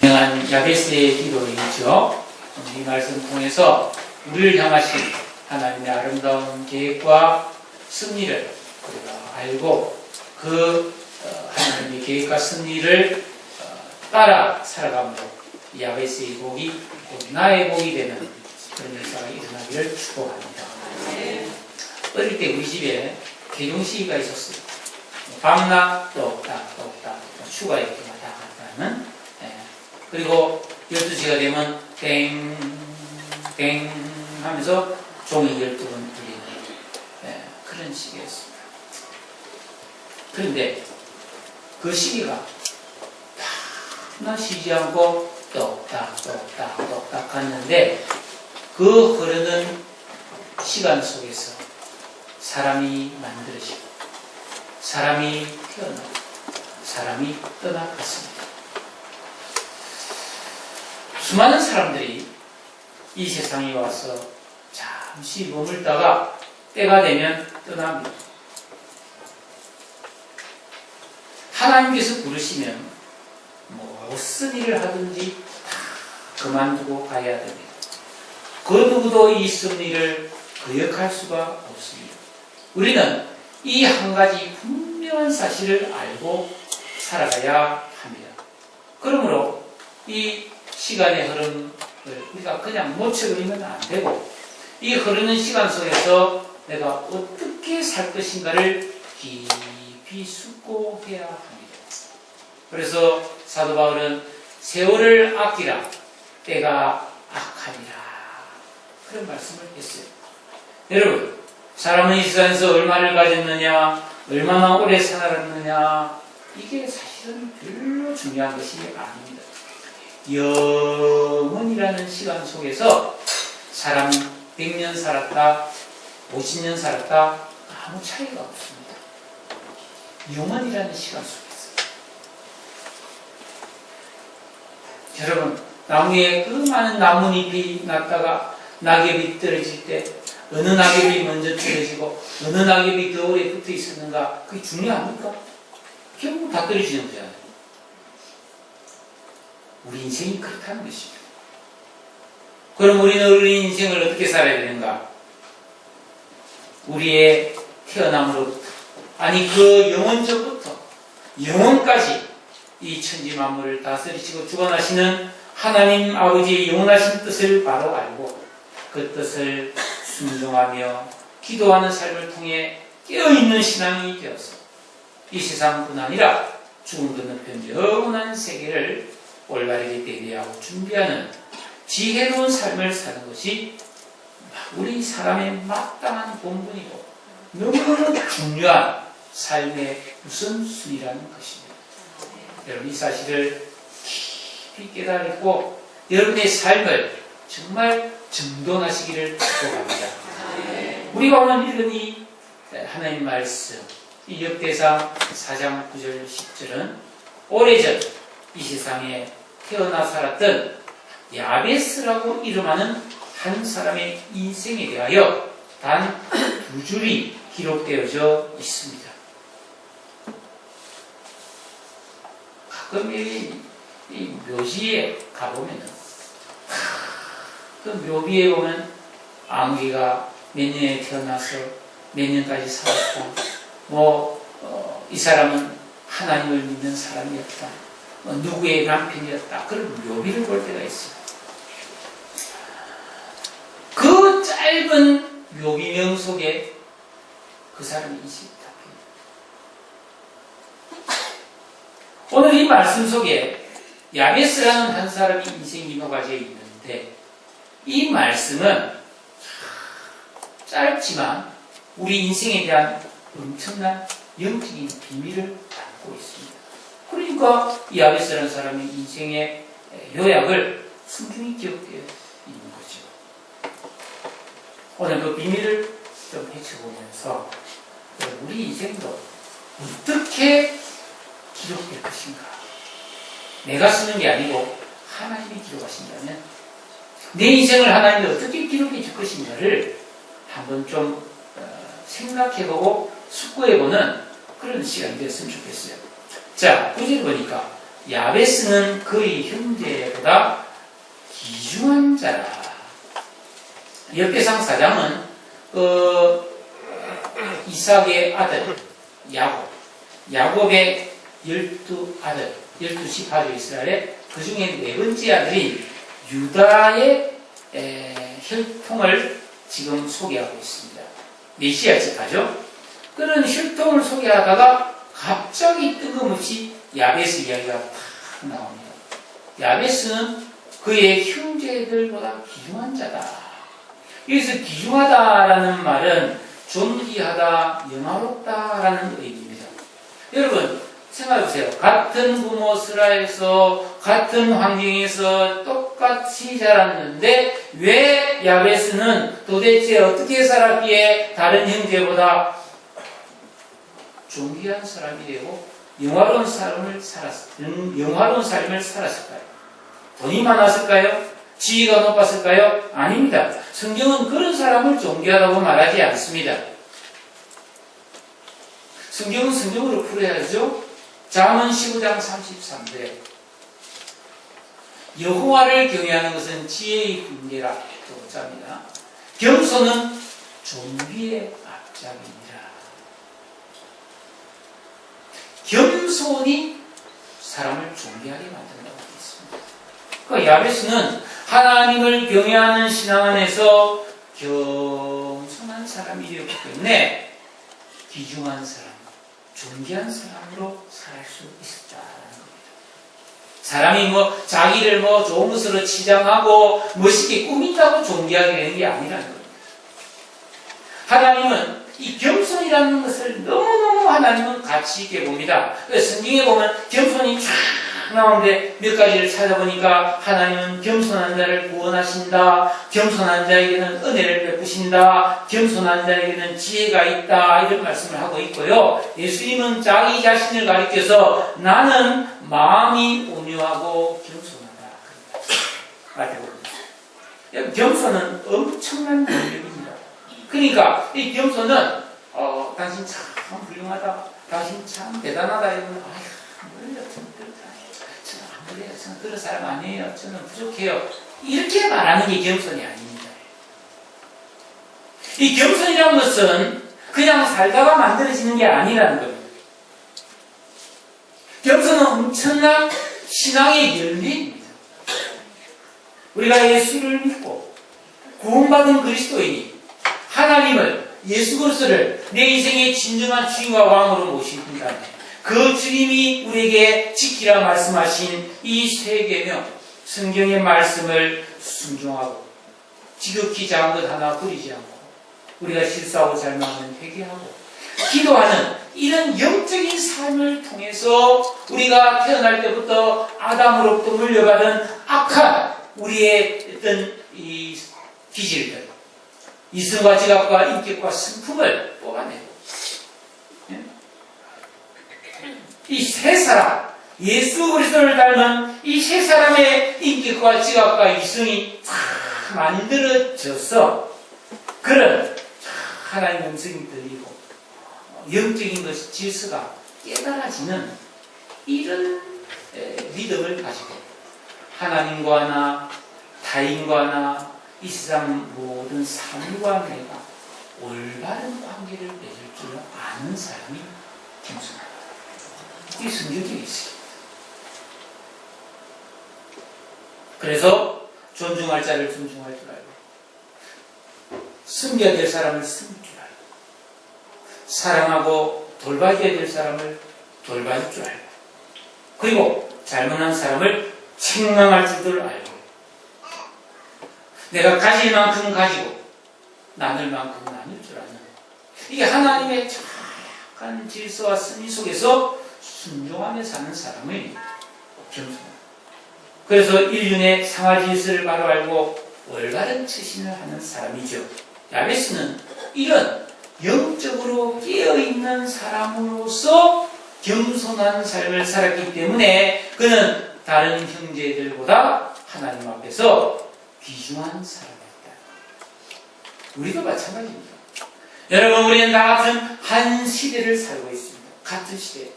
유명한 야베스의 기도이죠. 이 말씀 통해서 우리를 향하신 하나님의 아름다운 계획과 섭리를 우리가 알고 그 하나님의 계획과 섭리를 따라 살아감으로 야베스의 복이 곧 나의 복이 되는 그런 역사가 일어나기를 축복합니다. 어릴 때 우리 집에 개종시기가 있었어요. 밤낮 똑딱 추가 이렇게 왔다 갔다 하는. 그리고 12시가 되면 땡 하면서 종이 12번 울리는 그런 시기였습니다. 그런데 그 시기가 다 쉬지 않고 똑딱 갔는데 그 흐르는 시간 속에서 사람이 만들어지고 사람이 태어나고 사람이 떠나갔습니다. 수많은 사람들이 이 세상에 와서 잠시 머물다가 때가 되면 떠납니다. 하나님께서 부르시면 무슨 일을 하든지 다 그만두고 가야 됩니다. 그 누구도 이 섭리를 거역할 수가 없습니다. 우리는 이 한 가지 분명한 사실을 알고 살아가야 합니다. 그러므로 이 시간의 흐름을 우리가 그냥 놓쳐버리면 안 되고 이 흐르는 시간 속에서 내가 어떻게 살 것인가를 깊이 숙고해야 합니다. 그래서 사도 바울은 세월을 아끼라 때가 악하니라 그런 말씀을 했어요. 여러분, 사람은 이 세상에서 얼마를 가졌느냐, 얼마나 오래 살았느냐, 이게 사실은 별로 중요한 것이 아닙니다. 영원이라는 시간 속에서 사람이 100년 살았다, 50년 살았다, 아무 차이가 없습니다. 영원이라는 시간 속에서. 여러분, 나무에 그 많은 나뭇잎이 났다가 낙엽이 떨어질 때 어느 낙엽이 먼저 떨어지고 어느 낙엽이 더 오래 붙어 있었는가, 그게 중요합니까? 결국 다 떨어지는 거잖아요. 우리 인생이 그렇다는 것입니다. 그럼 우리는 우리 인생을 어떻게 살아야 되는가? 우리의 태어남으로부터, 아니 그 영원전부터 영원까지 이 천지 만물을 다스리시고 주관하시는 하나님 아버지의 영원하신 뜻을 바로 알고 그 뜻을 순종하며 기도하는 삶을 통해 깨어있는 신앙이 되어서 이 세상뿐 아니라 죽음 건너편 영원한 세계를 올바르게 대비하고 준비하는 지혜로운 삶을 사는 것이 우리 사람의 마땅한 본분이고 너무너무 중요한 삶의 우선순위라는 것입니다. 여러분, 이 사실을 깊이 깨달고 여러분의 삶을 정말 정돈하시기를 축복합니다. 우리가 오늘 읽은 이 하나님 말씀, 이 역대상 4장 9절 10절은 오래전 이 세상에 태어나 살았던 야베스라고 이름하는 한 사람의 인생에 대하여 단 2줄이 기록되어져 있습니다. 가끔 이 묘지에 가보면은 그 묘비에 보면 아무개가 몇 년에 태어나서 몇 년까지 살았다. 이 사람은 하나님을 믿는 사람이었다. 누구의 남편이었다. 그런 묘비를 볼 때가 있어요. 그 짧은 묘비명 속에 그 사람의 인생이 담깁니다. 오늘 이 말씀 속에 야베스라는 한 사람의 인생이 녹아져 있는데 이 말씀은 짧지만 우리 인생에 대한 엄청난 영적인 비밀을 담고 있습니다. 그러니까 이 야베스라는 사람의 인생의 요약을 성경이 기록되어 있는 거죠. 오늘 그 비밀을 좀 헤쳐보면서 우리 인생도 어떻게 기록될 것인가, 내가 쓰는 게 아니고 하나님이 기록하신다면 내 인생을 하나님이 어떻게 기록해 줄 것인가를 한번 좀 생각해보고 숙고해보는 그런 시간이 됐으면 좋겠어요. 자, 9절 보니까 야베스는 그의 형제보다 귀중한 자라. 역대상 4장은 이삭의 아들 야곱의 12아들 12지파죠 이스라엘의 그 중에 네 번째 아들인 유다의 혈통을 지금 소개하고 있습니다. 메시아 지파죠. 그런 혈통을 소개하다가 갑자기 뜬금없이 야베스 이야기가 탁 나옵니다. 야베스는 그의 형제들보다 귀중한 자다. 여기서 귀중하다라는 말은 존귀하다, 영화롭다라는 의미입니다. 여러분 생각해보세요. 같은 부모 슬하에서 같은 환경에서 똑같이 자랐는데 왜 야베스는 도대체 어떻게 살았기에 다른 형제보다 존귀한 사람이 되고 영화로운 삶을 살았을까요? 돈이 많았을까요? 지위가 높았을까요? 아닙니다. 성경은 그런 사람을 존귀하다고 말하지 않습니다. 성경은 성경으로 풀어야죠. 잠언 15장 33절 여호와를 경외하는 것은 지혜의 근계라 또 짭니다. 겸손은 존귀의 앞장입니다. 겸손이 사람을 존귀하게 만든다고 했습니다. 그 야베스는 하나님을 경외하는 신앙 안에서 겸손한 사람이 되었기 때문에 귀중한 사람, 존귀한 사람으로 살 수 있었다는 겁니다. 사람이 자기를 좋은 것으로 치장하고 멋있게 꾸민다고 존귀하게 되는 게 아니라는 겁니다. 하나님은 이 겸손이라는 것을 너무너무 하나님은 가치 있게 봅니다. 성경에 보면 겸손이 쫙 나오는데 몇 가지를 찾아보니까 하나님은 겸손한 자를 구원하신다. 겸손한 자에게는 은혜를 베푸신다. 겸손한 자에게는 지혜가 있다. 이런 말씀을 하고 있고요. 예수님은 자기 자신을 가리켜서 나는 마음이 온유하고 겸손하다. 겸손은 엄청난 능력입니다. 그러니까 이 겸손은 당신 참 훌륭하다. 당신 참 대단하다. 이러면 저는 안 그래요. 저는 그런 사람 아니에요. 저는 부족해요. 이렇게 말하는 게 겸손이 아닙니다. 이 겸손이라는 것은 그냥 살다가 만들어지는 게 아니라는 겁니다. 겸손은 엄청난 신앙의 열매입니다. 우리가 예수를 믿고 구원받은 그리스도인이 하나님을 예수 그리스도를 내 인생의 진정한 주인과 왕으로 모신다면 그 주님이 우리에게 지키라 말씀하신 이 세 계명 성경의 말씀을 순종하고 지극히 작은 것 하나 버리지 않고 우리가 실수하고 잘못하면 회개하고 기도하는 이런 영적인 삶을 통해서 우리가 태어날 때부터 아담으로부터 물려받은 악한 우리의 어떤 이 기질들 이성과 지각과 인격과 성품을 뽑아내고 이 세 사람 예수 그리스도를 닮은 이 세 사람의 인격과 지각과 이성이 다 만들어져서 그런 하나님의 음성이 들리고 영적인 것이 질서가 깨달아지는 이런 믿음을 가지고 하나님과 하나 타인과 하나 이 세상 모든 사물과 내가 올바른 관계를 맺을 줄 아는 사람이 겸손하다. 이 성경에 있습니다. 그래서 존중할 자를 존중할 줄 알고 섬겨야 될 사람을 섬길 줄 알고 사랑하고 돌봐야 될 사람을 돌봐줄 줄 알고 그리고 잘못한 사람을 책망할 줄을 알고 내가 가질 만큼 가지고 나눌 만큼 나눌 줄 아는 이게 하나님의 정확한 질서와 승리 속에서 순종하며 사는 사람의 겸손함. 그래서 인륜의 상하 질서를 바로 알고 올바른 처신을 하는 사람이죠. 야베스는 이런 영적으로 깨어있는 사람으로서 겸손한 삶을 살았기 때문에 그는 다른 형제들보다 하나님 앞에서 귀중한 사람이었다. 우리도 마찬가지입니다. 여러분 우리는 다 같은 한 시대를 살고 있습니다. 같은 시대.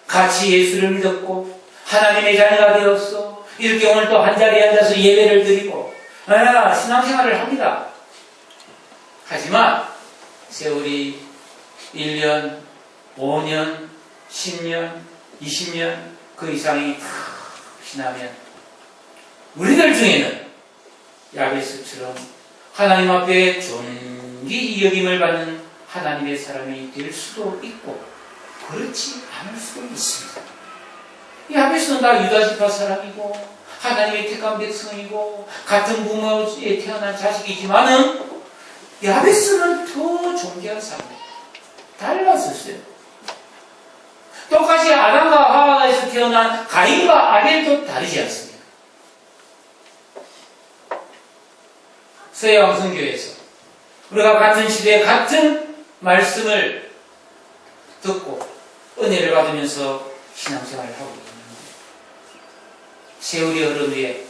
같이 예수를 믿었고 하나님의 자녀가 되었어. 이렇게 오늘 또 한자리에 앉아서 예배를 드리고 신앙생활을 합니다. 하지만 세월이 1년, 5년, 10년, 20년 그 이상이 다 지나면 우리들 중에는 야베스처럼 하나님 앞에 존귀 여김을 받는 하나님의 사람이 될 수도 있고 그렇지 않을 수도 있습니다. 야베스는 다 유다지파 사람이고 하나님의 택한 백성이고 같은 부모에 태어난 자식이지만은 야베스는 더 존귀한 사람이에요. 달랐었어요. 똑같이 아담과 하와에서 태어난 가인과 아벨도 다르지 않습니다. 서해왕 선교에서 우리가 같은 시대에 같은 말씀을 듣고 은혜를 받으면서 신앙생활을 하고 있는 세월이 흐른 후에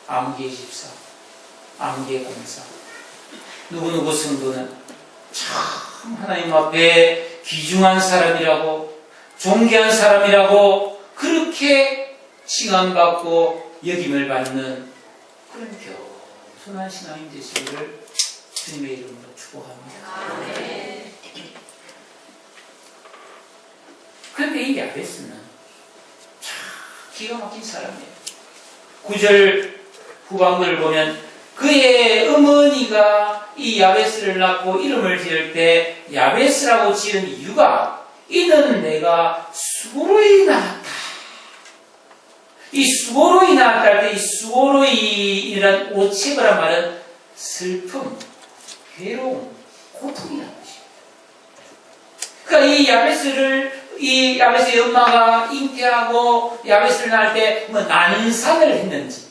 암기의 집사, 암기의 권사 누구누구 성도는 참 하나님 앞에 귀중한 사람이라고 존귀한 사람이라고 그렇게 칭함받고 여김을 받는 그런 겸손한 신앙인 되시기를 주님의 이름으로 축복합니다. 그런데 이 야베스는 참 기가 막힌 사람이에요. 9절 후반부를 보면 그의 어머니가 이 야베스를 낳고 이름을 지을 때 야베스라고 지은 이유가 이는 내가 수고로이 낳았다. 이 수고로이 낳았다 할 때 이 수고로이라는 오체거란 말은 슬픔, 괴로움, 고통이라는 것입니다. 그러니까 이 야베스의 엄마가 잉태하고 야베스를 낳을 때 뭐 난산을 했는지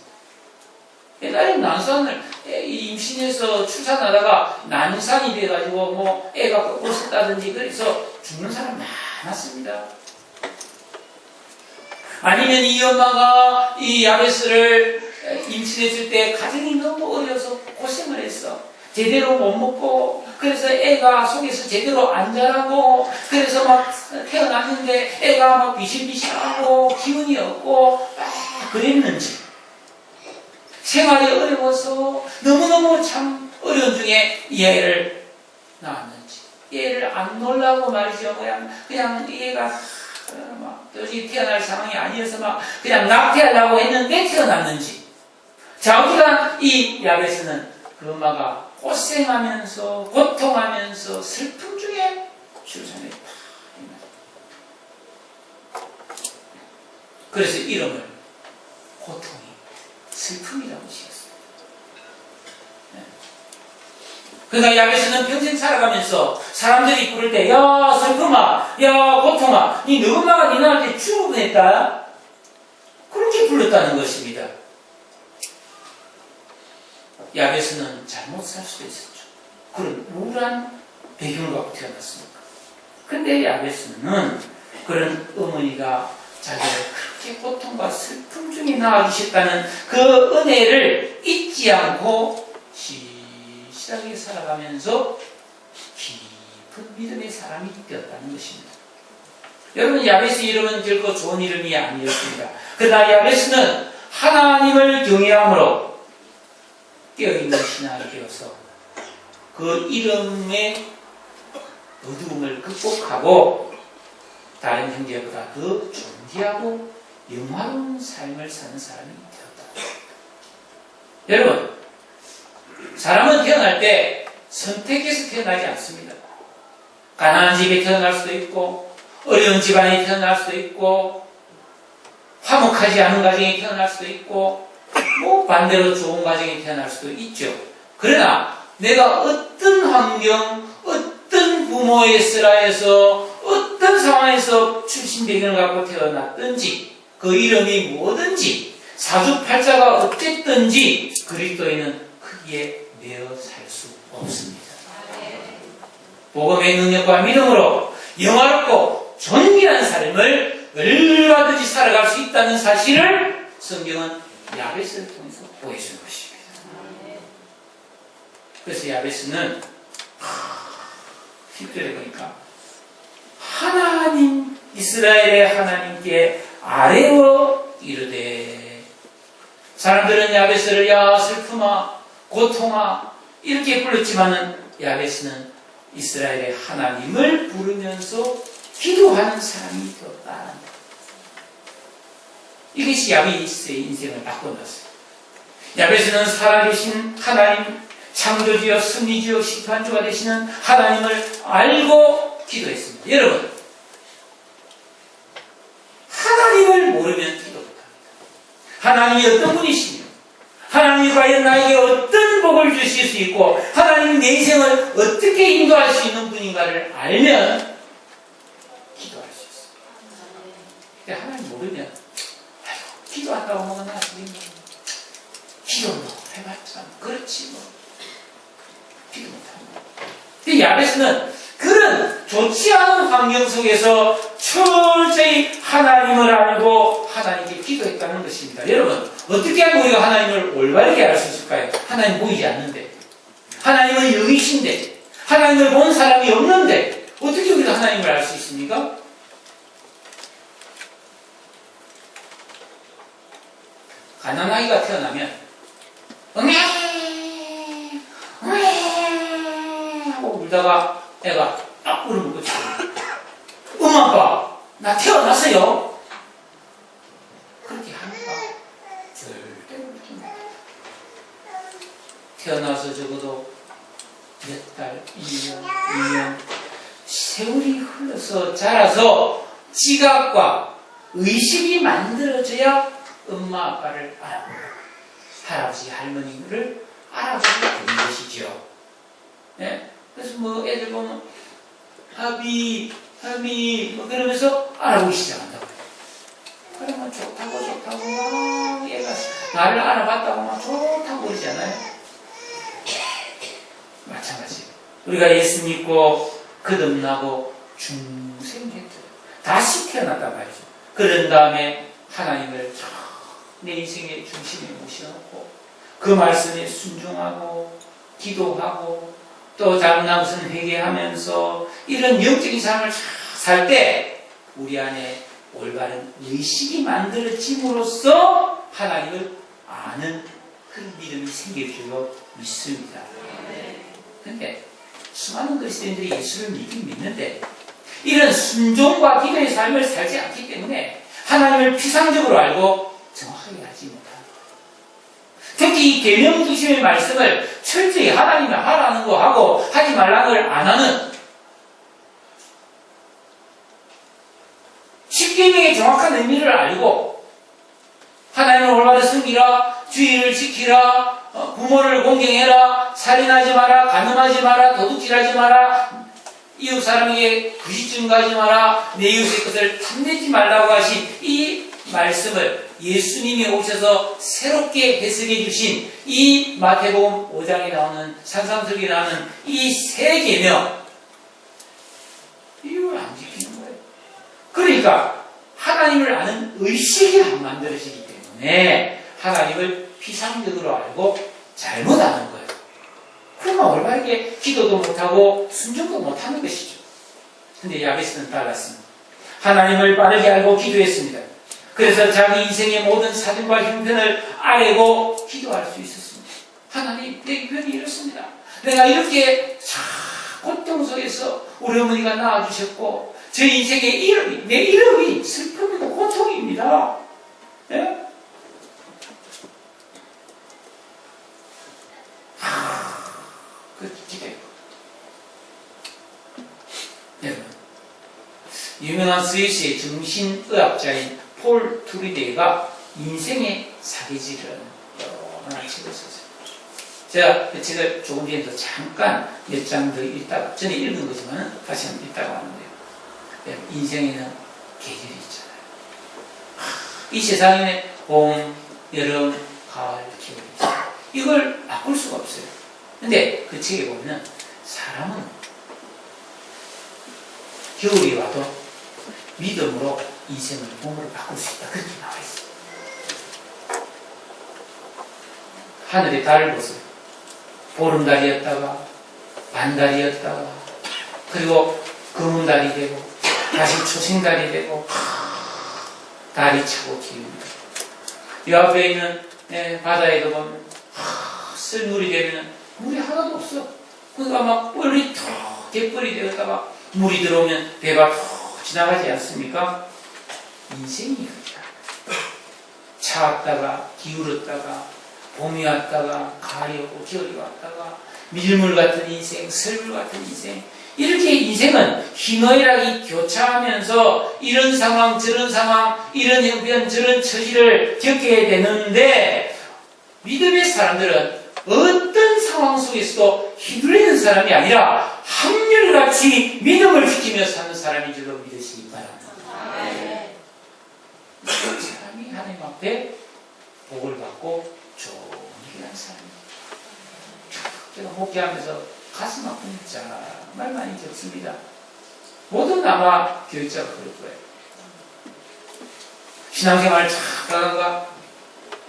옛날에 난산을 임신해서 출산하다가 난산이 돼가지고 뭐 애가 꺾었다든지 그래서 죽는 사람 많았습니다. 아니면 이 엄마가 이 야베스를 임신했을 때 가정이 너무 어려서 고생을 했어. 제대로 못 먹고 그래서 애가 속에서 제대로 안 자라고 그래서 막 태어났는데 애가 막 비실비실하고 기운이 없고 그랬는지 생활이 어려워서 너무너무 참 어려운 중에 이 애를 낳았는지 얘를 안 놀라고 말이죠. 그냥 얘가 막 도저히 태어날 상황이 아니어서 막 그냥 낙태하려고 했는데 태어났는지 자 어쨌든 이 야베스는 그 엄마가 고생하면서 고통하면서 슬픔 중에 출산했다. 그래서 이름을 고통이 슬픔이라고 지었어요. 그러니까 야베스는 평생 살아가면서 사람들이 부를 때 야 슬픔아 야 고통아 니 엄마가 니 낳을 때 죽어보냈다 그렇게 불렀다는 것입니다. 야베스는 잘못 살 수도 있었죠. 그런 우울한 배경을 갖고 태어났으니까. 근데 야베스는 그런 어머니가 자기를 그렇게 고통과 슬픔 중에 낳아주셨다는 그 은혜를 잊지 않고 시시하게 살아가면서 깊은 믿음의 사람이 되었다는 것입니다. 여러분 야베스 이름은 결코 좋은 이름이 아니었습니다. 그러나 야베스는 하나님을 경외함으로 깨어있는 신앙이 되어서 그 이름의 어두움을 극복하고 다른 형제보다 더 존귀하고 영화로운 삶을 사는 사람이 되었다. 여러분, 사람은 태어날 때 선택해서 태어나지 않습니다. 가난한 집에 태어날 수도 있고 어려운 집안에 태어날 수도 있고 화목하지 않은 가정에 태어날 수도 있고 뭐 반대로 좋은 가정에 태어날 수도 있죠. 그러나 내가 어떤 환경, 어떤 부모의 슬하에서 어떤 상황에서 출신 배경을 갖고 태어났든지 그 이름이 뭐든지 사주팔자가 어쨌든지 그리스도인은 크기에 매어 살 수 없습니다. 복음의 능력과 믿음으로 영화롭고 존귀한 삶을 얼마든지 살아갈 수 있다는 사실을 성경은 야베스를 통해서 보여준 것입니다. 그래서 야베스는 10절에 보니까 하나님 이스라엘의 하나님께 아뢰어 이르되. 사람들은 야베스를 야 슬픔아 고통아 이렇게 불렀지만은 야베스는 이스라엘의 하나님을 부르면서 기도하는 사람이 되었다. 이것이 야베스의 인생을 바꿔놨어요. 야베스는 살아계신 하나님, 창조주여 승리주여 심판주가 되시는 하나님을 알고 기도했습니다. 여러분, 하나님을 모르면 기도 못합니다. 하나님이 어떤 분이시며 하나님이 과연 나에게 어떤 복을 주실 수 있고 하나님 내 인생을 어떻게 인도할 수 있는 분인가를 알면 기도할 수 있어요. 근데 하나님 모르면 기도한다고 하면 나중에 기도 해봤자 그렇지 뭐 기도 못합니다. 근데 야베스는 그런 좋지 않은 환경 속에서 철저히 하나님을 알고 하나님께 기도했다는 것입니다. 여러분, 어떻게 하면 우리가 하나님을 올바르게 알 수 있을까요? 하나님 보이지 않는데, 하나님은 영이신데, 하나님을 본 사람이 없는데 어떻게 우리가 하나님을 알 수 있습니까? 가난아이가 태어나면 하고 울다가 애가 딱 울으면 끝이에요. 아빠, 나 태어났어요. 그렇게 합니까? 절대 그렇게 못해요. 태어나서 적어도 몇 달, 2년 세월이 흘러서 자라서 지각과 의식이 만들어져야 엄마, 아빠를 알아보고 할아버지, 할머니를 알아보게 되는 것이죠. 네? 그래서 뭐 애들 보면 하비 뭐 그러면서 알아보기 시작한다고. 그러면 좋다고 막 얘가 나를 알아봤다고 막 좋다고 그러잖아요. 마찬가지. 우리가 예수 믿고 거듭나고 중생했죠. 다시 태어났단 말이죠. 그런 다음에 하나님을 내 인생의 중심에 모셔놓고 그 말씀에 순종하고 기도하고 또 잘못한 것은 회개하면서 이런 영적인 삶을 살 때 우리 안에 올바른 의식이 만들어짐으로써 하나님을 아는 그런 믿음이 생길 줄로 믿습니다. 그런데 수많은 그리스도인들이 예수를 믿긴 믿는데 이런 순종과 기도의 삶을 살지 않기 때문에 하나님을 피상적으로 알고 정확하게 알지 못합니다. 특히 이 계명 중심의 말씀을 철저히 하나님이 하라는 거 하고 하지 말라는 걸 안 하는 십계명의 정확한 의미를 알고 하나님을 올바로 섬기라, 주의를 지키라, 부모를 공경해라, 살인하지 마라, 간음하지 마라, 도둑질하지 마라, 이웃 사람에게 부시 증거하지 마라, 내 이웃의 것을 탐내지 말라고 하신 이 말씀을 예수님이 오셔서 새롭게 해석해 주신 이 마태복음 5장에 나오는 산상수익에 나오는 이 세 계명 이걸 안 지키는 거예요. 그러니까 하나님을 아는 의식이 안 만들어지기 때문에 하나님을 피상적으로 알고 잘못 아는 거예요. 그러면 올바르게 기도도 못하고 순종도 못하는 것이죠. 근데 야베스는 달랐습니다. 하나님을 빠르게 알고 기도했습니다. 그래서 자기 인생의 모든 사정과 형편을 알고 기도할 수 있었습니다. 하나님, 내 편이 이렇습니다. 내가 이렇게 고통 속에서 우리 어머니가 낳아주셨고 제 인생의 이름이, 내 이름이 슬픔이고 고통입니다. 네? 그 기대. 여러분, 유명한 스위스의 정신의학자인 폴 투리데가 인생의 사계질을 여러 책을 썼어요. 제가 그 책을 조금 전에도 잠깐 몇 장 더 읽다가, 전에 읽은 거지만 다시 한번 읽다가 왔는데요. 인생에는 계절이 있잖아요. 이 세상에 봄, 여름, 가을, 겨울이 있잖아요. 이걸 바꿀 수가 없어요. 근데 그 책에 보면 사람은 겨울이 와도 믿음으로 인생을 봄으로 바꿀 수 있다. 그렇게 나와 있어요. 하늘의 달을 보세요. 보름달이었다가 반달이었다가 그리고 검은달이 되고 다시 초생달이 되고 다리 차고 기웁니다. 이 앞에 있는 바다에도 보면 쓸 물이 되면 물이 하나도 없어. 그러니까 막 뻘이 턱 갯벌이 되었다가 물이 들어오면 배가 턱 지나가지 않습니까? 인생이 그렇다. 차왔다가 기울었다가 봄이 왔다가 가을이 오고 겨울이 왔다가 밀물 같은 인생, 설물 같은 인생, 이렇게 인생은 희노애락이 교차하면서 이런 상황 저런 상황, 이런 형편 저런 처지를 겪게 되는데, 믿음의 사람들은 어떤 상황 속에서도 휘둘리는 사람이 아니라 한결같이 믿음을 지키며 사는 사람인 줄로 믿으시기 바랍니다. 그 사람이 하나님 앞에 복을 받고 좋은 일을 하는 사람입니다. 제가 목회하면서 가슴 아픈 정말 많이 겪습니다. 모든 아마 교육자가 그럴 거예요. 신앙생활 잘 가다가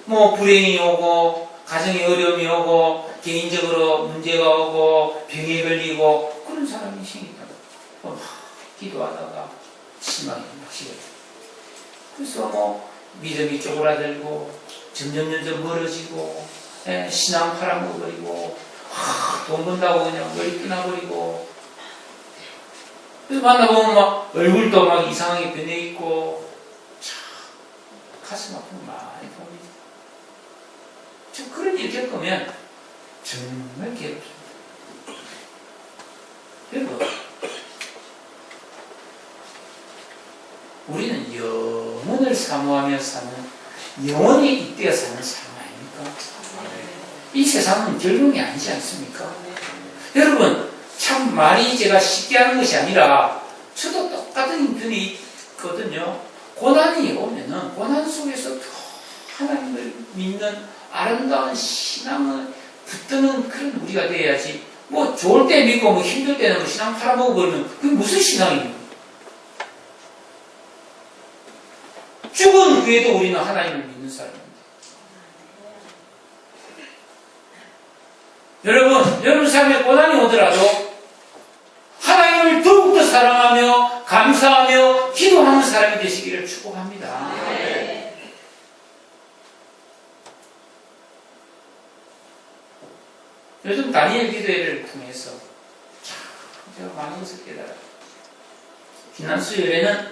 뭐 불행이 오고 가정에 어려움이 오고 개인적으로 문제가 오고 병에 걸리고 그런 사람이 생긴다. 막 기도하다가 실망이 막 식어요. 그래서 뭐 믿음이 쪼그라들고 점점 멀어지고 신앙 팔아먹어버리고 돈 번다고 그냥 머리 끊어버리고, 그래서 만나보면 막 얼굴도 막 이상하게 변해있고, 참 가슴 아픈 거 많이 봅니다. 좀 그런 일 겪으면 정말 괴롭습니다. 여러분, 우리는 영혼을 사모하며 사는, 영혼에 잇대어 사는 사람 아닙니까? 이 세상은 결국이 아니지 않습니까? 여러분, 참 말이 제가 쉽게 하는 것이 아니라 저도 똑같은 형편이 있거든요. 고난이 오면은 고난 속에서 더 하나님을 믿는 아름다운 신앙을 붙드는 그런 우리가 돼야지. 뭐 좋을 때 믿고 뭐 힘들 때는 뭐 신앙 팔아먹고 그러면 그게 무슨 신앙입니까? 죽은 후에도 우리는 하나님을 믿는 사람입니다. 여러분 삶에 고난이 오더라도 하나님을 더욱더 사랑하며 감사하며 기도하는 사람이 되시기를 축복합니다. 네. 요즘 다니엘 기도회를 통해서 제가 많은 것을 깨달아요. 지난 수요일에는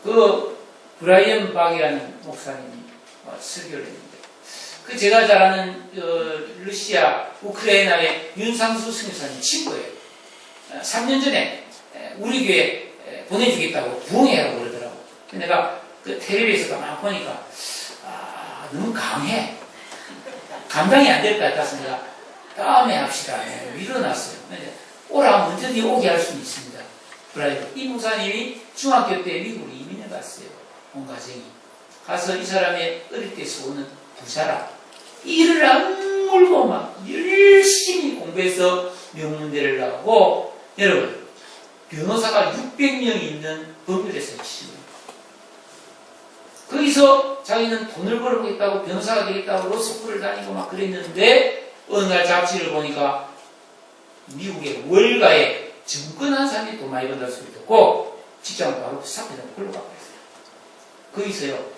그 브라이언 박이라는 목사님이 설교를 했는데, 그 제가 잘 아는 러시아, 우크라이나의 윤상수 선교사님 친구예요. 3년 전에 우리 교회 보내주겠다고 부흥회라고 그러더라고. 내가 그 텔레비에서 막 보니까 너무 강해. 감당이 안 될 것 같아서 내가 다음에 합시다. 밀어놨어요. 오라 언제든지 오게 할 수는 있습니다. 이 목사님이 중학교 때 미국으로 이민을 갔어요. 온 가정이. 가서 이 사람의 어릴 때서 오는 부자라. 이를 악물고 막 열심히 공부해서 명문대를 나오고, 여러분, 변호사가 600명이 있는 법률에서 치릅니다. 거기서 자기는 돈을 벌어보겠다고 변호사가 되겠다고 로스쿨을 다니고 막 그랬는데, 어느 날 잡지를 보니까 미국의 월가에 정권한 사람이 돈 많이 번다는 소리 듣고 직장을 바로 사표내고 굴러가고 했어요. 거기서요,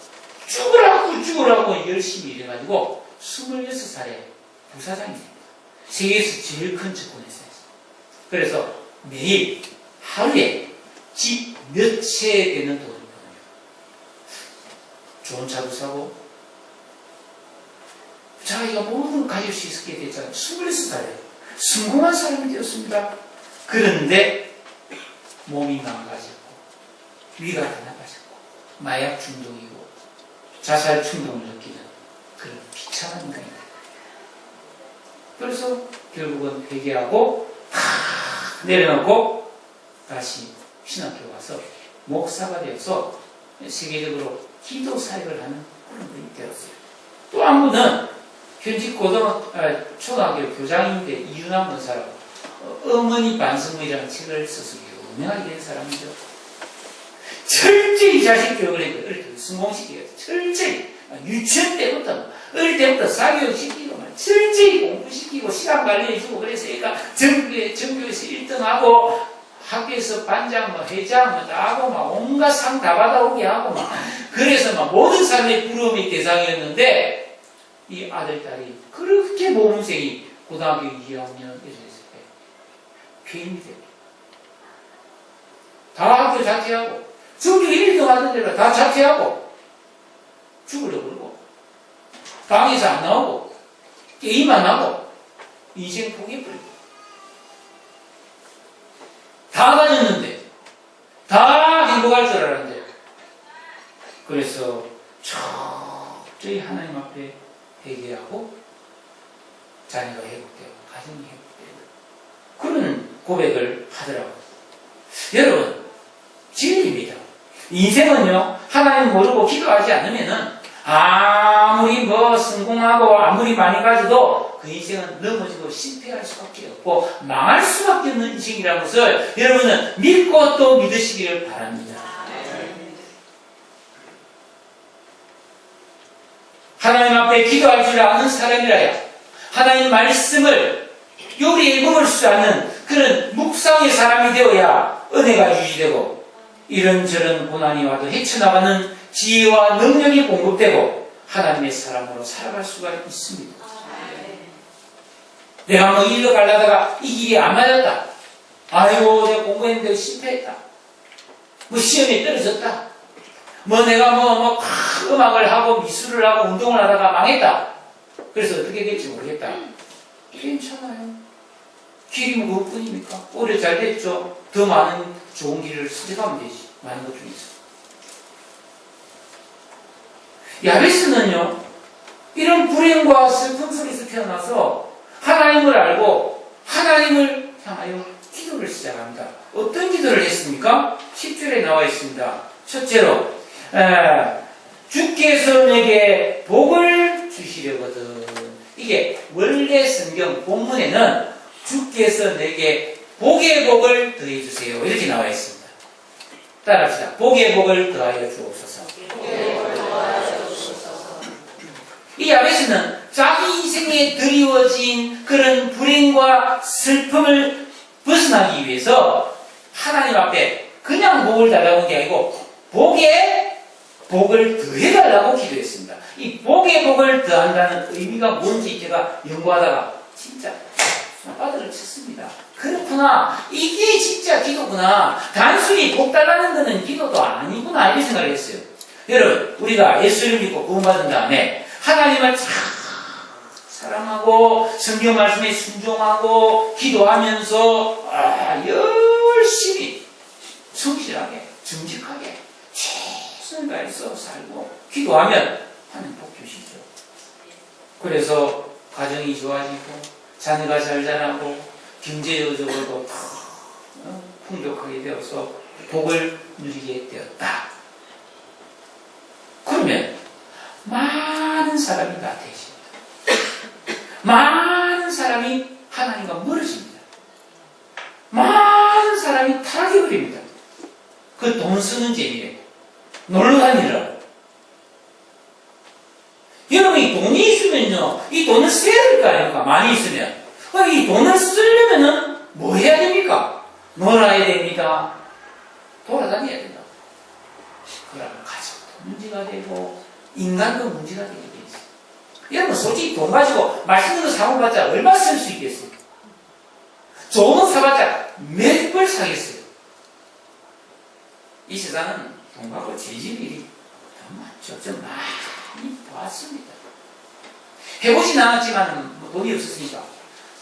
죽으라고 열심히 일해가지고 26살에 부사장이 됩니다. 세계에서 제일 큰 증권회사였어요. 그래서 매일 하루에 집 몇 채 되는 돈을 버는 거예요. 좋은 차도 사고 자기가 모든 걸 가질 수 있게 됐잖아요. 26살에 성공한 사람이 되었습니다. 그런데 몸이 망가졌고 위가 다 나빠졌고 마약 중독이고 자살 충동을 느끼는 그런 비참한 인간이다. 그래서 결국은 회개하고 내려놓고 다시 신학교 가서 목사가 되어서 세계적으로 기도 사역을 하는 그런 분이 되었어요. 또 한 분은 현직 초등학교 교장인데 이윤환 권사라고 어머니 반성문이라는 책을 써서 유명하게 된 사람이죠. 철저히 자식 교육을 했고 어릴 때 성공시키고 철저히 유치원 때부터 어릴 때부터 사교육시키고 철저히 공부시키고 시간 관리해주고 그래서 애가 전교에서 1등하고 학교에서 반장, 회장, 하고, 온갖 상 다 받아오게 하고, 그래서 모든 사람의 부러움의 대상이었는데, 이 아들, 딸이 그렇게 모범생이 고등학교 2학년에서 했을 때, 폐인이 됩니다. 다 학교 자퇴하고, 중교 1등 하던 데가 다 자퇴하고, 죽으려고 그러고, 방에서 안 나오고, 게임 안 하고, 인생 포기해버리고. 다 다녔는데, 다 행복할 줄 알았는데, 그래서 철저히 하나님 앞에 회개하고, 자녀가 회복되고, 가정이 회복되고, 그런 고백을 하더라고요. 여러분, 진리입니다. 인생은요, 하나님 모르고 기도하지 않으면은, 아무리 성공하고, 아무리 많이 가져도, 그 인생은 넘어지고 실패할 수밖에 없고 망할 수밖에 없는 인생이라는 것을 여러분은 믿고 또 믿으시기를 바랍니다. 하나님 앞에 기도할 줄 아는 사람이라야 하나님 말씀을 요리해 먹을 수 아는 그런 묵상의 사람이 되어야 은혜가 유지되고 이런저런 고난이 와도 헤쳐나가는 지혜와 능력이 공급되고 하나님의 사람으로 살아갈 수가 있습니다. 내가 일로 가려다가 이 길이 안 맞았다. 아이고, 내가 공부했는데 실패했다. 시험에 떨어졌다. 내가 음악을 하고 미술을 하고 운동을 하다가 망했다. 그래서 어떻게 될지 모르겠다. 괜찮아요. 길이 그것뿐입니까? 오래 잘 됐죠. 더 많은 좋은 길을 선택하면 되지. 많은 것 중에서. 야베스는요, 이런 불행과 슬픔 속에서 태어나서 하나님을 알고 하나님을 향하여 기도를 시작합니다. 어떤 기도를 했습니까? 10절에 나와 있습니다. 첫째로 주께서 내게 복을 주시려거든. 이게 원래 성경 본문에는 주께서 내게 복의 복을 더해 주세요. 이렇게 나와 있습니다. 따라합시다. 복의 복을 더하여 주옵소서. 이 야베스는 자기 인생에 드리워진 그런 불행과 슬픔을 벗어나기 위해서 하나님 앞에 그냥 복을 달라고 한 게 아니고 복의 복을 더해달라고 기도했습니다. 이 복의 복을 더한다는 의미가 뭔지 제가 연구하다가 진짜 손바닥을 쳤습니다. 그렇구나. 이게 진짜 기도구나. 단순히 복 달라는 것은 기도도 아니구나. 이렇게 생각을 했어요. 여러분, 우리가 예수를 믿고 구원받은 다음에 하나님을 참 사랑하고 성경 말씀에 순종하고 기도하면서 열심히 성실하게 정직하게 최선을 다해서 살고 기도하면 하나님 복 주시죠. 그래서 가정이 좋아지고 자녀가 잘 자라고 경제적으로도 풍족하게 되어서 복을 누리게 되었다. 그러면 많은 사람이 나태해집니다. 많은 사람이 하나님과 멀어집니다. 많은 사람이 타락해버립니다. 그 돈 쓰는 재미에 놀러 다니느라. 여러분이 돈이 있으면요, 이 돈을 써야 될 거 아닙니까? 많이 있으면. 이 돈을 쓰려면은 뭐 해야 됩니까? 놀아야 됩니다. 돌아다녀야 된다. 그러면 가정도 문제가 되고 인간도 문제가 되게 되죠. 여러분 솔직히 돈 가지고 맛있는 거 사고봤자 얼마 쓸 수 있겠어요? 좋은 거 사봤자 몇 벌 사겠어요? 이 세상은 돈 갖고 죄질 일이 더 많죠. 좀 많이 봤습니다. 해보진 않았지만 돈이 없었으니까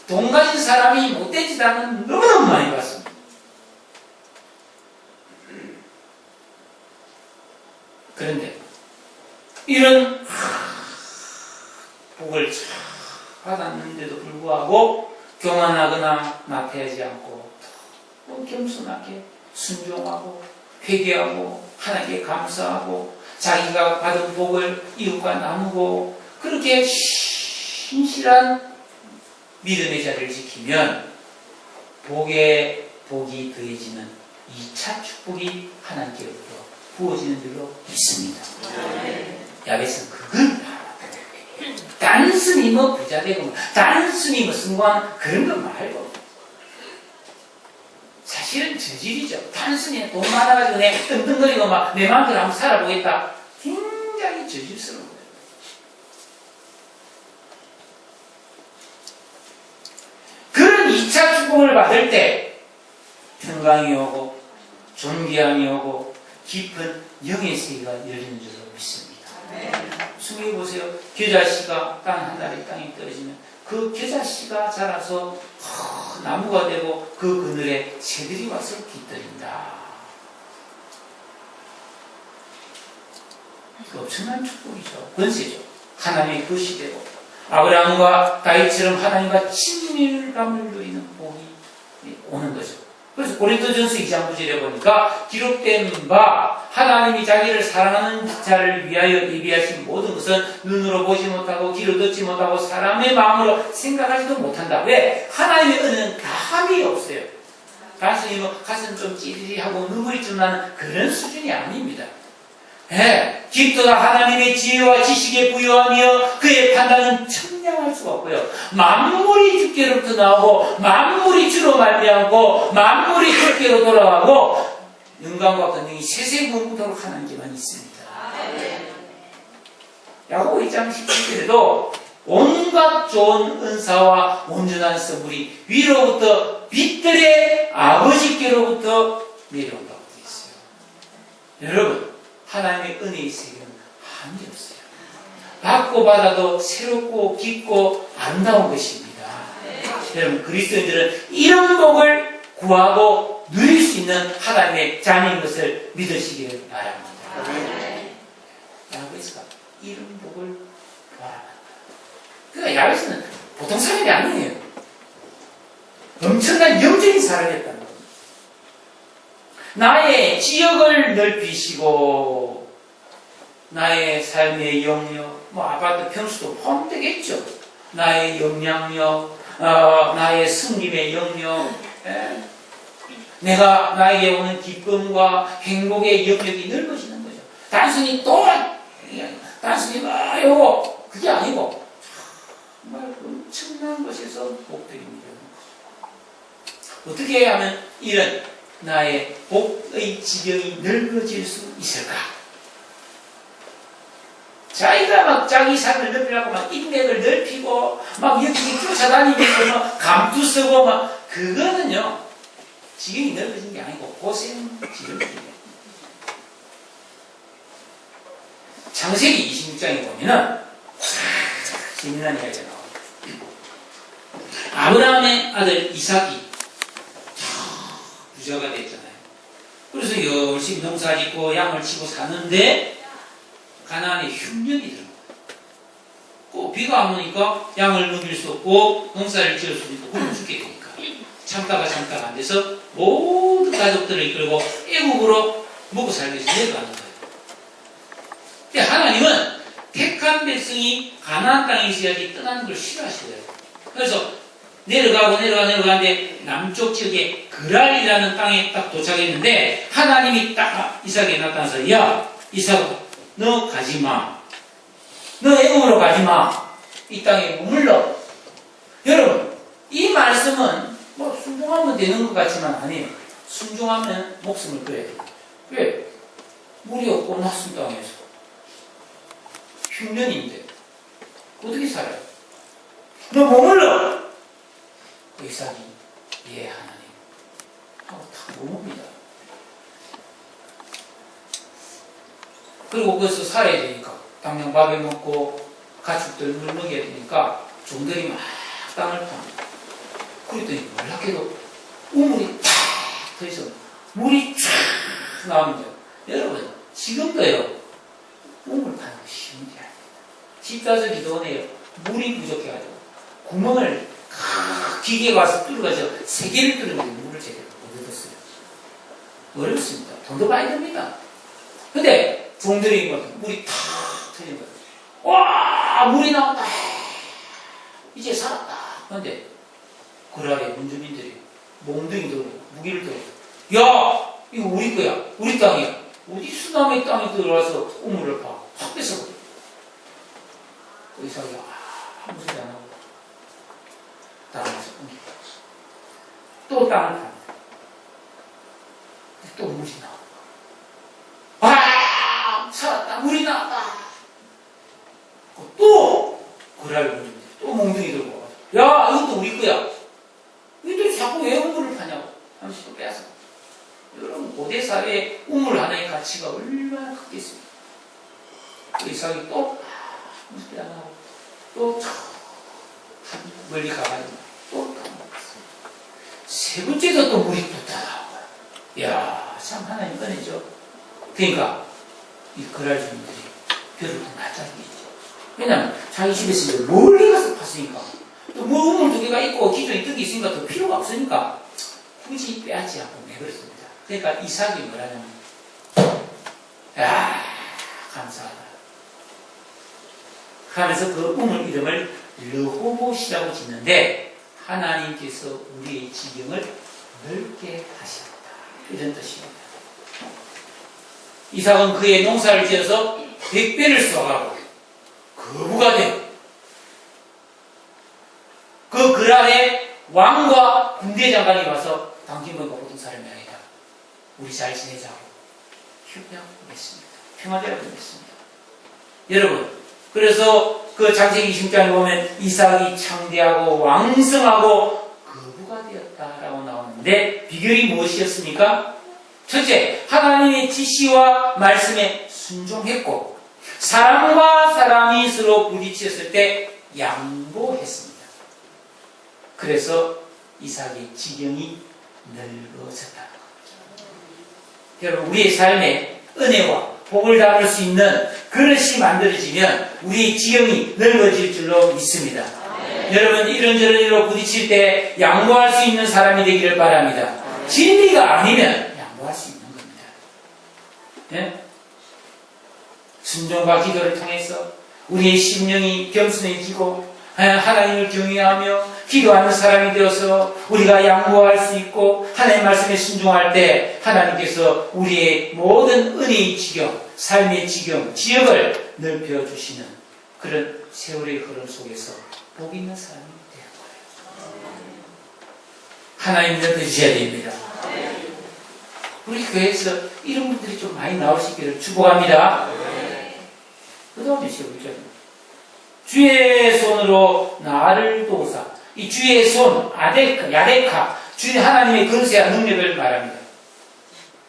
돈 가진 사람이 못된 짓 하는 너무너무 많이 봤습니다. 그런데 이런 복을 받았는데도 불구하고 교만하거나 나태하지 않고 또 겸손하게 순종하고 회개하고 하나님께 감사하고 자기가 받은 복을 이웃과 나누고 그렇게 신실한 믿음의 자리를 지키면 복에 복이 더해지는 2차 축복이 하나님께로부터 부어지는 줄로 믿습니다. 야베스는 그걸 단순히 부자 되고 단순히 성공한 그런 거 말고 사실 사실은 저질이죠. 단순히 돈 많아가지고 내 떵떵거리고 막 내 마음대로 한번 살아보겠다. 굉장히 저질스러운 거예요. 그런 2차 축복을 받을 때 평강이 오고 존귀함이 오고 깊은 영의 세계가 열리는 줄로 믿습니다. 숨겨 보세요. 겨자씨가 땅 하늘에 땅에 떨어지면 그 겨자씨가 자라서 나무가 되고 그 그늘에 새들이 와서 깃들인다. 엄청난 축복이죠. 권세죠. 하나님의 것이 되고 아브라함과 다윗처럼 하나님과 친밀감을 누리는 복이 오는 거죠. 그래서 고린도전서 2장 9절에 보니까 기록된 바 하나님이 자기를 사랑하는 자를 위하여 예비하신 모든 것은 눈으로 보지 못하고 귀로 듣지 못하고 사람의 마음으로 생각하지도 못한다. 왜? 하나님의 은혜는 다함이 없어요. 단순히 뭐 가슴 좀 찌릿하고 눈물이 좀 나는 그런 수준이 아닙니다. 깊도다 하나님의 지혜와 지식에 부유하며 그의 판단은 청량할 수가 없고요. 만물이 주께로부터 나오고 만물이 주로 말미암고 만물이 주께로 돌아가고 영광과 권능이 세세무궁토록 하나님께만 있습니다. 야고보 1장 17절에도 온갖 좋은 은사와 온전한 선물이 위로부터 빛들의 아버지께로부터 내려온다고 되어 있어요. 여러분, 하나님의 은혜의 세계는 한이 없어요. 받고 받아도 새롭고 깊고 아름다운 것입니다. 여러분, 그리스도인들은 이런 복을 구하고 누릴 수 있는 하나님의 자녀인 것을 믿으시기를 바랍니다. 야고보가 이런 복을 바랍니다. 그러니까 야고보는 보통 사람이 아니에요. 엄청난 영적인 사람이었다는 겁니다. 나의 지역을 넓히시고 나의 삶의 영역, 뭐 아파트 평수도 포함되겠죠. 나의 영향력, 나의 승림의 영역, 내가 나에게 오는 기쁨과 행복의 영역이 넓어지는 거죠. 단순히 돈, 단순히 요거 그게 아니고 정말 엄청난 것에서 복들입니다. 어떻게 하면 이런 나의 복의 지경이 넓어질 수 있을까? 자기가 막 자기 삶을 넓히려고 막 인맥을 넓히고 막 여기 쫓아다니면서 막 감투 쓰고 막 그거는요 지경이 넓어진 게 아니고 고생 지경이에요. 창세기 26장에 보면은 재미난 이야기가 나와요. 아브라함의 아들 이삭이 부자가 됐잖아요. 그래서 열심히 농사 짓고 양을 치고 사는데 가나안에 흉년이 들어온 거예요. 비가 안 오니까 양을 먹일 수 없고 농사를 지을 수도 있고 굶어 죽게 되니까 참다가 안 돼서 모든 가족들을 이끌고 애국으로 먹고 살기 위해서 내려가는 거예요. 근데 하나님은 택한 백성이 가나안 땅에 있어야지 떠나는 걸 싫어하시더라고요. 그래서 내려가는데 남쪽 지역에 그랄이라는 땅에 딱 도착했는데 하나님이 딱 이삭에게 나타나서 야 이삭아 너 가지마. 너 애굽으로 가지마. 이 땅에 머물러. 여러분 이 말씀은 뭐 순종하면 되는 것 같지만 아니에요. 순종하면 목숨을 끊어야 돼요. 왜? 물이 없고 낯선 땅에서 흉년인데 어떻게 살아요? 너 머물러. 이삭이 예 하나님 하고 다 머뭅니다. 그리고 거기서 살아야 되니까 당장 밥에 먹고 가축들 물 먹여야 되니까 종들이 막 땅을 팝니다. 그랬더니 놀랍게도 우물이 탁 터져서 물이 쫙 나옵니다. 여러분 지금도요 우물 파는 거 쉬운 게 아닙니다. 집 가서 기도원에요 물이 부족해가지고 구멍을 기계가 와서 뚫어가지고 3개를 뚫어가지고 물을 제대로 못 얻었어요. 어렵습니다. 돈도 많이 듭니다. 근데 종들이 물이 탁 터진 거예요. 와 물이 나온다. 이제 살았다. 그런데 그랄의 원주민들이 몽둥이 들고 무기를 들고 야 이거 우리 거야. 우리 땅이야. 어디서 남의 땅에 들어와서 우물을 파. 확 뺏어버려. 이삭이 아무 소리 안 하고 땅에서 옮깁니다. 또 땅을 팝니다. 또 몽둥이 들고 와서 야 이것도 우리 거야. 이것도 자꾸 왜 우물을 파냐고 하면서 또 빼앗아. 여러분 고대 사회의 우물 하나의 가치가 얼마나 크겠습니까? 이삭이 또 빼앗나고 또 멀리 가가지고 또 세 번째도 또 물이 또 나오고. 이야 참 하나님 은혜죠. 그러니까 이 거랄주민들이 벼를 더 낫다는 게 있죠. 왜냐하면 자기 집에 있으니까 멀리 가서 팠으니까 또 뭐 우물 두 개가 있고 기존에 뜬 게 있으니까 더 필요가 없으니까 굳이 빼앗지 않고 내버렸습니다. 그러니까 이삭이 뭐라냐면 야 감사하다 하면서 그 우물 이름을 르호봇이라고 짓는데 하나님께서 우리의 지경을 넓게 하셨다 이런 뜻입니다. 이삭은 그의 농사를 지어서 100배를 쏘아가고 거부가 되고 그 그랄에 왕과 군대 장관이 와서 당신 보니까 보통 사람이 아니다. 우리 잘 지내자고 협약을 맺습니다. 평화대라고 맺습니다. 여러분 그래서 그 창세기 20장에 보면 이삭이 창대하고 왕성하고 거부가 되었다라고 나오는데 비결이 무엇이었습니까? 첫째, 하나님의 지시와 말씀에 순종했고 사람과 사람이 서로 부딪혔을 때 양보했습니다. 그래서 이삭의 지경이 넓어졌다는 거죠. 여러분 우리의 삶에 은혜와 복을 담을 수 있는 그릇이 만들어지면 우리의 지경이 넓어질 줄로 믿습니다. 여러분 이런저런 일로 부딪힐 때 양보할 수 있는 사람이 되기를 바랍니다. 진리가 아니면 양보할 수 있는 겁니다. 네? 순종과 기도를 통해서 우리의 심령이 겸손해지고 하나님을 경외하며 기도하는 사람이 되어서 우리가 양보할 수 있고 하나님의 말씀에 순종할 때 하나님께서 우리의 모든 은혜의 지경, 삶의 지경, 지역을 넓혀주시는 그런 세월의 흐름 속에서 복 있는 사람이 되는 거예요. 하나님 넓혀주셔야 됩니다. 우리 교회에서 이런 분들이 좀 많이 나올 수 있기를 축복합니다. 그 다음에 주의 손으로 나를 도우사. 이 주의 손, 아데카, 야데카, 주의 하나님의 권세와 능력을 말합니다.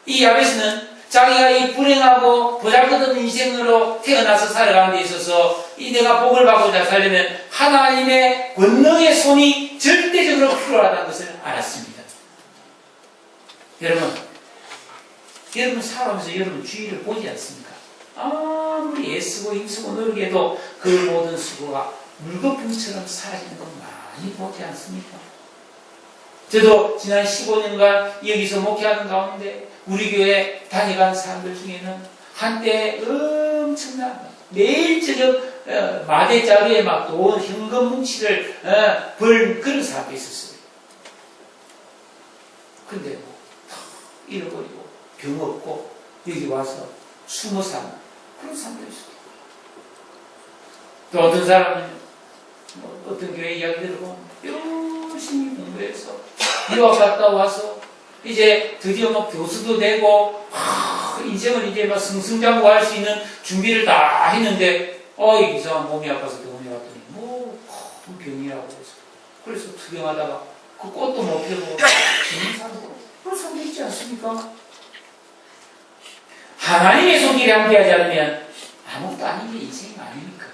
이 야베스는 자기가 이 불행하고 보잘것없는 인생으로 태어나서 살아가는 데 있어서 이 내가 복을 받고자 살려면 하나님의 권능의 손이 절대적으로 필요하다는 것을 알았습니다. 여러분 살아가면서 여러분 주위를 보지 않습니까? 아무리 애쓰고 힘쓰고 노력해도 그 모든 수고가 물거품처럼 사라지는 건 많이 보지 않습니까? 저도 지난 15년간 여기서 목회하는 가운데 우리 교회 다녀간 사람들 중에는 한때 엄청난 매일 저녁 마대자루에 막 돈 현금 뭉치를 벌 그런 사람도 있었어요. 근데 뭐 잃어버리고 병 없고 여기 와서 숨어 사는 그런 사람도 있어요. 또 어떤 사람은 어떤 교회 이야기 들어보면 열심히 공부해서 유학 갔다 와서 이제 드디어 막 교수도 되고 인생을 이제 막 승승장구할 수 있는 준비를 다 했는데 이상한 몸이 아파서 병원에 갔더니 큰 병이라고 해서 그래서 투병하다가 그 꽃도 못 펴고 죽는 사람도 그런 사람도 있지 않습니까? 하나님의 손길에 함께하지 않으면 아무것도 아닌 게 인생이 아닙니까?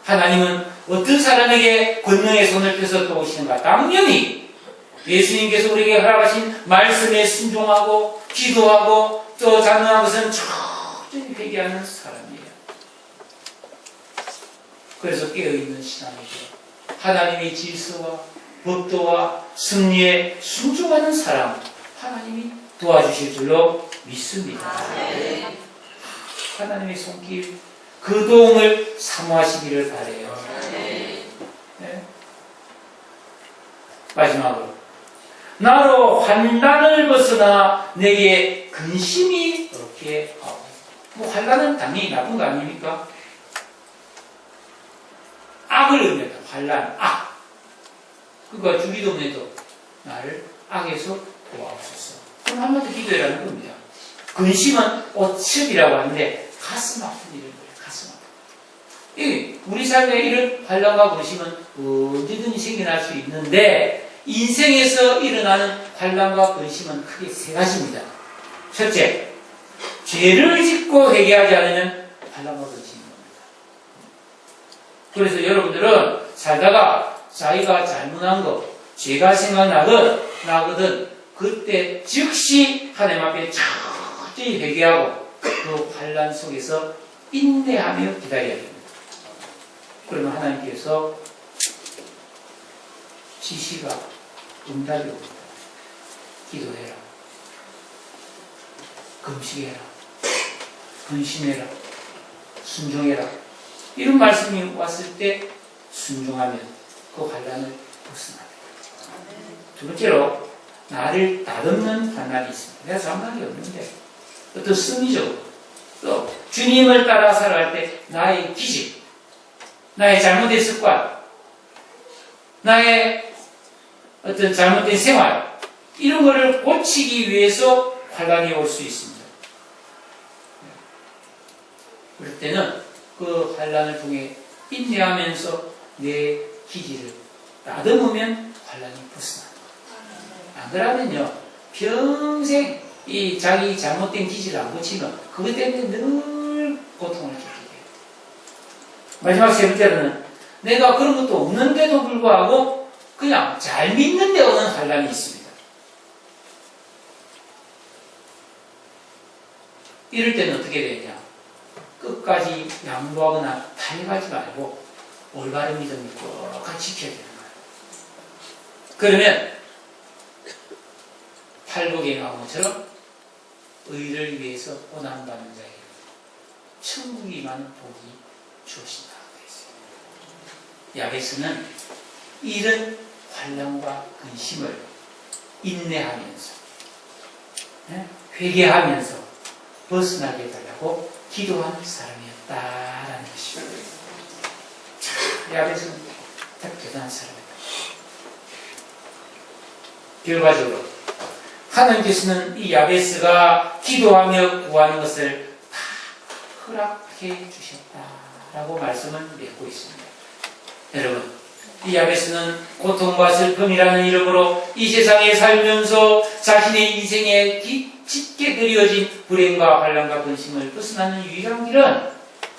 하나님은 어떤 사람에게 권능의 손을 펴서 도우시는가? 당연히 예수님께서 우리에게 허락하신 말씀에 순종하고 기도하고 또 자능한 것은 철저히 회개하는 사람이에요. 그래서 깨어있는 신앙이죠. 하나님의 질서와 법도와 승리에 순종하는 사람 하나님이 도와주실 줄로 믿습니다. 하나님의 손길 그 도움을 사모하시기를 바라요. 네. 마지막으로 나로 환난을 벗어나 내게 근심이 없게 하고. 환난은 당연히 나쁜 거 아닙니까? 악을 의미한다. 환난, 악. 그러니까 주기도문에도 나를 악에서 도와주소서. 그럼 한마디 기도해라는 겁니다. 근심은 오첩이라고 하는데 가슴 아픈 일인 거예요. 가슴 아픈. 우리 삶에 이런 환란과 근심은 언제든지 생겨날 수 있는데 인생에서 일어나는 환란과 근심은 크게 세 가지입니다. 첫째, 죄를 짓고 회개하지 않으면 환란과 근심이 옵니다. 그래서 여러분들은 살다가 자기가 잘못한 거, 죄가 생각나거든 그때 즉시 하나님 앞에 철저히 회개하고 그 환란 속에서 인내하며 기다려야 됩니다. 그러면 하나님께서 지시가 응답이 옵니다. 기도해라, 금식해라, 근심해라, 순종해라. 이런 말씀이 왔을 때 순종하면 그 환란을 벗어납니다. 두 번째로 나를 다듬는 환란이 있습니다. 내가 잘못한 게 없는데 어떤 승리적으로 또 주님을 따라 살아갈 때 나의 기질, 나의 잘못된 습관, 나의 어떤 잘못된 생활 이런 거를 고치기 위해서 환란이 올 수 있습니다. 그럴 때는 그 환란을 통해 인내하면서 내 기질을 다듬으면 환란이 벗어납니다. 안 그러면요 평생 이 자기 잘못된 기질을 안 고치면 그것 때문에 늘 고통을 겪게 돼요. 마지막 세 번째로는 내가 그런 것도 없는데도 불구하고 그냥 잘 믿는데 오는 환란이 있습니다. 이럴 때는 어떻게 되냐? 끝까지 양보하거나 타협하지 말고 올바른 믿음을 끝까지 지켜야 되는 거예요. 그러면 팔복의 나무처럼 의를 위해서 고난받는 자에게 천국이 많은 복이 주어진다고 되어 있어요. 야베스는 이런 환난과 근심을 인내하면서 회개하면서 벗어나게 해달라고 기도하는 사람이었다라는 것입니다. 자, 야베스는 딱 대단한 사람이다. 결과적으로 하나님께서는 이 야베스가 기도하며 구하는 것을 다 허락해 주셨다라고 말씀을 맺고 있습니다. 여러분, 이 야베스는 고통과 슬픔이라는 이름으로 이 세상에 살면서 자신의 인생에 짙게 그려진 불행과 환난과 근심을 벗어나는 유일한 길은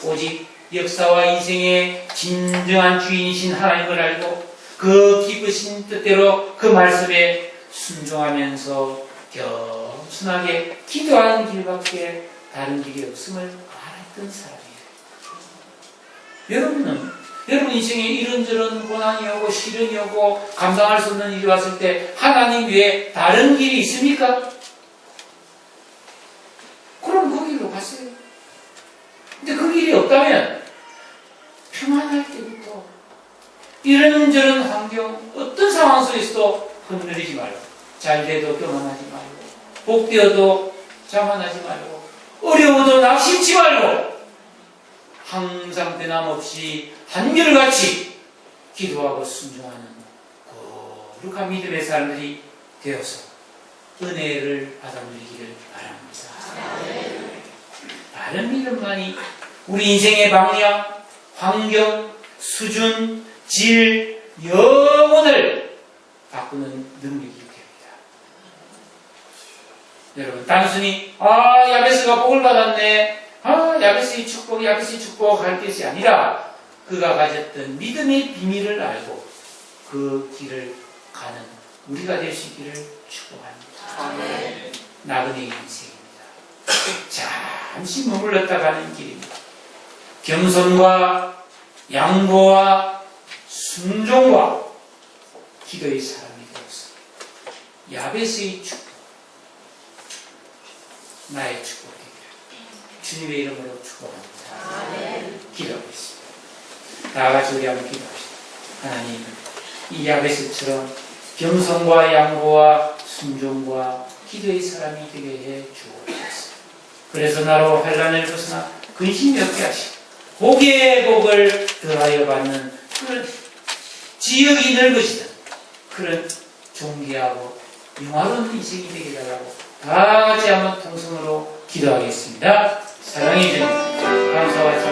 오직 역사와 인생의 진정한 주인이신 하나님을 알고 그 기쁘신 뜻대로 그 말씀에 순종하면서 겸손하게 기도하는 길밖에 다른 길이 없음을 알았던 사람이에요. 여러분 인생에 이런저런 고난이 오고 시련이 오고 감당할 수 없는 일이 왔을 때 하나님 외에 다른 길이 있습니까? 그럼 그 길로 갔어요. 근데 그 길이 없다면 평안할 때부터 이런저런 환경 어떤 상황 속에서도 흔들리지 말고 잘 돼도 교만하지 말고 복되어도 자만하지 말고 어려워도 낙심치 말고 항상 변함없이 한결같이 기도하고 순종하는 거룩한 믿음의 사람들이 되어서 은혜를 받아 누리기를 바랍니다. 바른 믿음만이 우리 인생의 방향, 환경, 수준, 질, 영혼을 바꾸는 능력이 됩니다. 여러분 단순히 야베스가 복을 받았네, 야베스의 축복 할 것이 아니라 그가 가졌던 믿음의 비밀을 알고 그 길을 가는 우리가 될 수 있기를 축복합니다. 나그네의 인생입니다. 잠시 머물렀다 가는 길입니다. 겸손과 양보와 순종과 기도의 사람이 되어서 야베스의 축복, 나의 축복 되기를 주님의 이름으로 축복합니다. 기도하겠습니다. 다같이 우리 한번 기도합시다. 하나님, 이 야베스처럼 겸손과 양보와 순종과 기도의 사람이 되게 해 주옵소서. 그래서 나로 환난을 벗어나 근심이 없게 하시고 복의 복을 더하여 받는 그런 지역이 넓어지는 그런 존귀하고 영화로운 인생이 되게 해달라고 다 같이 한번 통성으로 기도하겠습니다. 사랑해 주님 감사와